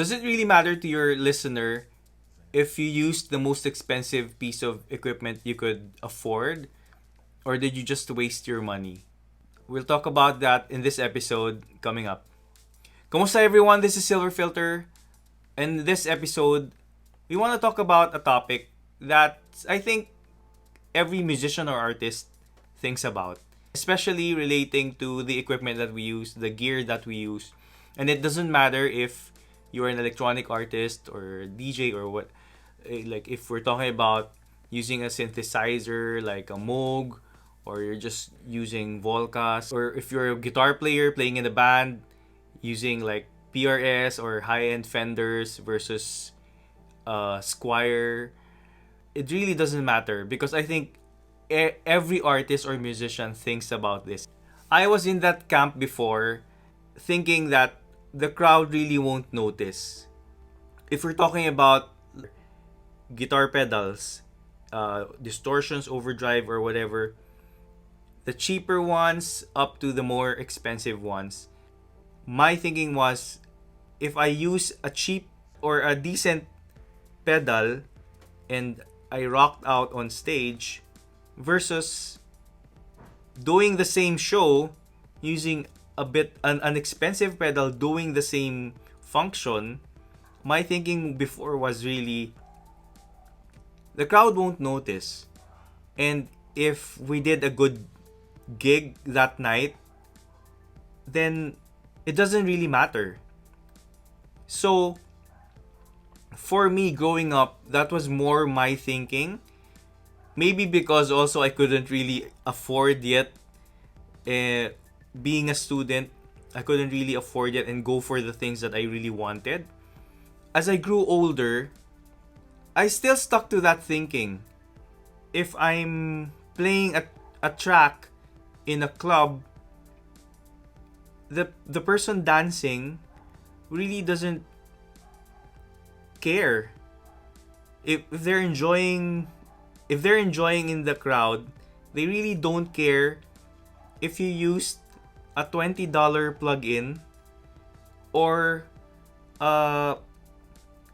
Does it really matter to your listener if you used the most expensive piece of equipment you could afford, or did you just waste your money? We'll talk about that in this episode coming up. Kamusta everyone? This is Silverfilter. In this episode, we want to talk about a topic that I think every musician or artist thinks about, especially relating to the equipment that we use, the gear that we use. And it doesn't matter if you're an electronic artist or DJ or what. Like if we're talking about using a synthesizer like a Moog, or you're just using Volcas, or if you're a guitar player playing in a band using like PRS or high-end Fenders versus Squire, it really doesn't matter because I think every artist or musician thinks about this. I was in that camp before, thinking that the crowd really won't notice. If we're talking about guitar pedals, distortions, overdrive, or whatever, the cheaper ones up to the more expensive ones, my thinking was if I use a cheap or a decent pedal and I rocked out on stage versus doing the same show using an expensive pedal doing the same function, my thinking before was really the crowd won't notice. And if we did a good gig that night, then it doesn't really matter. So for me growing up, that was more my thinking. Maybe because also I couldn't really afford yet, being a student, I couldn't really afford yet and go for the things that I really wanted. As I grew older, I still stuck to that thinking. If I'm playing a track in a club, the person dancing really doesn't care. If they're enjoying in the crowd, they really don't care if you used a $20 plug-in or a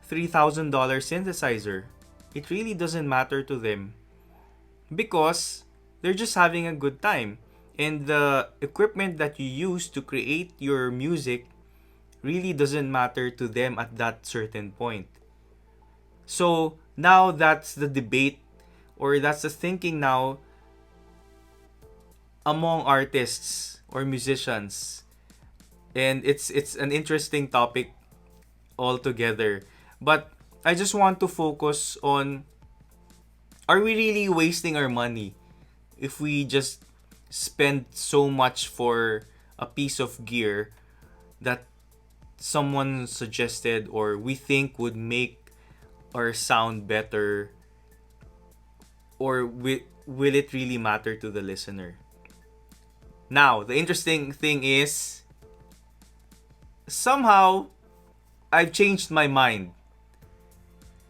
$3,000 synthesizer. It really doesn't matter to them because they're just having a good time. And the equipment that you use to create your music really doesn't matter to them at that certain point. So now that's the debate, or that's the thinking now among artists or musicians. And it's an interesting topic altogether. But I just want to focus on, are we really wasting our money if we just spend so much for a piece of gear that someone suggested or we think would make our sound better, or will it really matter to the listener? Now, the interesting thing is, somehow I've changed my mind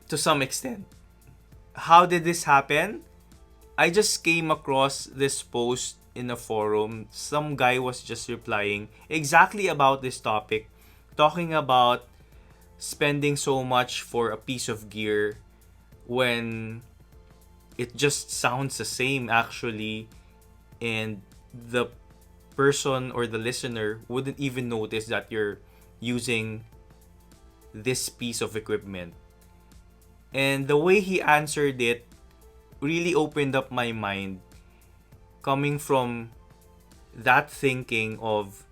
to some extent. How did this happen? I just came across this post in a forum. Some guy was just replying exactly about this topic, talking about spending so much for a piece of gear when it just sounds the same actually, and the person or the listener wouldn't even notice that you're using this piece of equipment. And the way he answered it really opened up my mind, coming from that thinking of,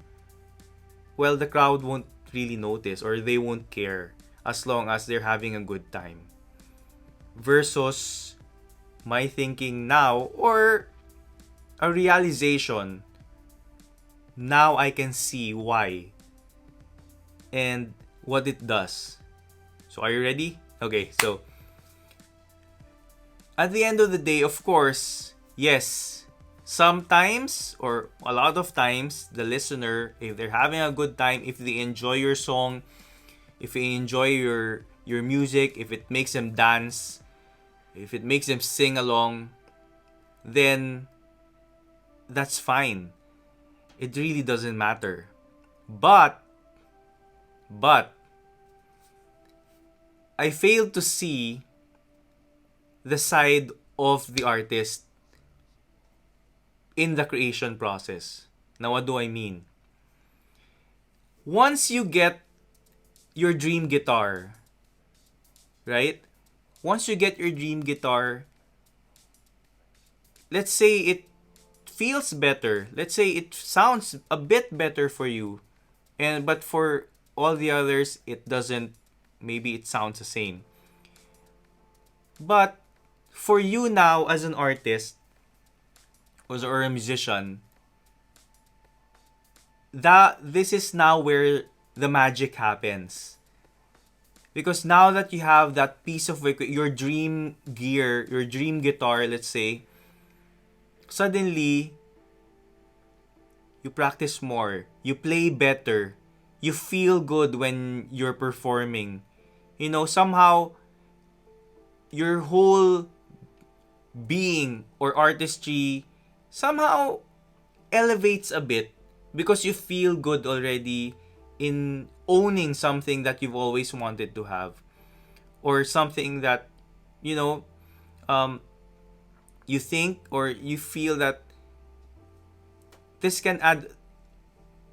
well, the crowd won't really notice or they won't care as long as they're having a good time. Versus my thinking now, or a realization, now I can see why and what it does. So are you ready? Okay, so at the end of the day, of course, yes, sometimes or a lot of times, the listener, if they're having a good time, if they enjoy your song, if they enjoy your music, if it makes them dance, if it makes them sing along, then that's fine. It really doesn't matter. But I failed to see the side of the artist in the creation process. Now, what do I mean? Once you get your dream guitar, right? Once you get your dream guitar, let's say it feels better. Let's say it sounds a bit better for you. But for all the others, it doesn't. Maybe it sounds the same. But for you now as an artist or a musician, that this is now where the magic happens. Because now that you have that piece of your dream gear, your dream guitar, let's say, suddenly you practice more, you play better, you feel good when you're performing. You know, somehow your whole being or artistry somehow elevates a bit because you feel good already in owning something that you've always wanted to have, or something that, you know, you think or you feel that this can add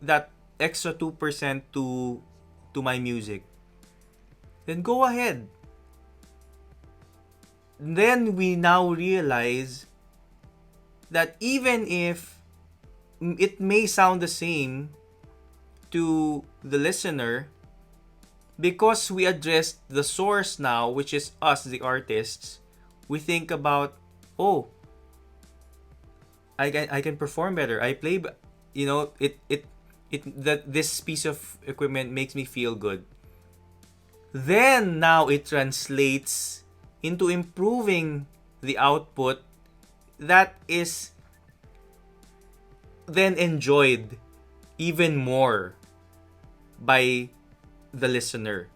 that extra 2% to my music. Then go ahead. Then we now realize that even if it may sound the same to the listener, because we addressed the source now, which is us, the artists, we think about, oh, I can perform better. I play, you know, that this piece of equipment makes me feel good. Then now it translates into improving the output that is then enjoyed even more by the listener.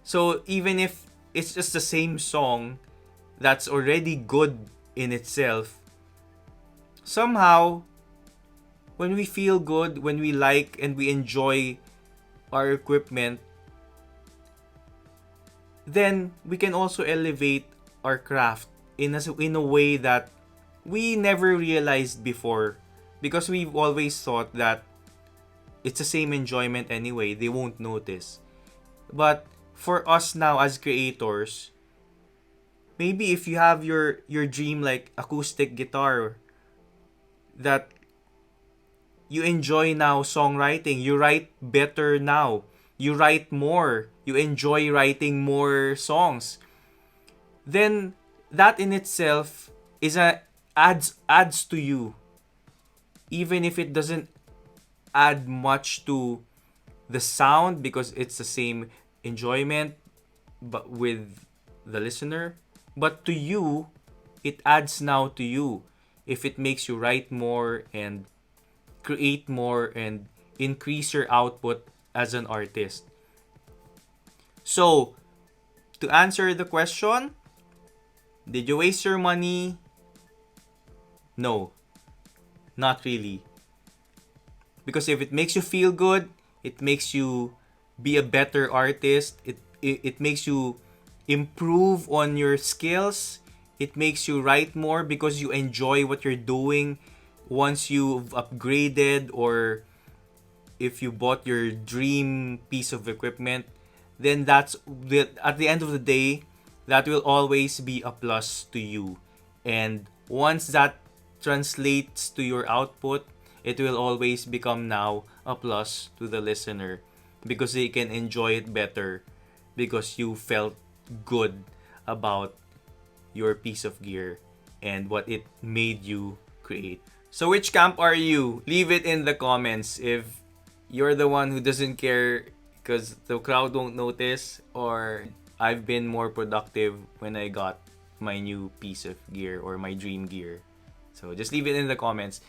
So even if it's just the same song that's already good in itself, somehow when we feel good, when we like and we enjoy our equipment, then we can also elevate our craft in a way that we never realized before, because we've always thought that it's the same enjoyment anyway, they won't notice. But for us now as creators, maybe if you have your dream like acoustic guitar that you enjoy now songwriting, you write better now, you write more, you enjoy writing more songs, then that in itself is adds to you, even if it doesn't add much to the sound because it's the same enjoyment but with the listener. But to you, it adds now to you if it makes you write more and create more and increase your output as an artist. So, to answer the question, did you waste your money? No, not really. Because if it makes you feel good, it makes you be a better artist, it makes you improve on your skills, it makes you write more because you enjoy what you're doing once you've upgraded, or if you bought your dream piece of equipment, then at the end of the day, that will always be a plus to you. And once that translates to your output, it will always become now a plus to the listener because they can enjoy it better because you felt good about your piece of gear and what it made you create. So which camp are you? Leave it in the comments if you're the one who doesn't care because the crowd won't notice, or I've been more productive when I got my new piece of gear or my dream gear. So just leave it in the comments.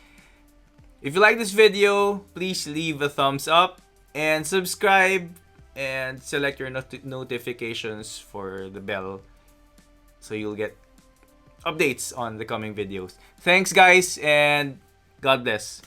If you like this video, please leave a thumbs up and subscribe and select your notifications for the bell so you'll get updates on the coming videos. Thanks guys, and God bless.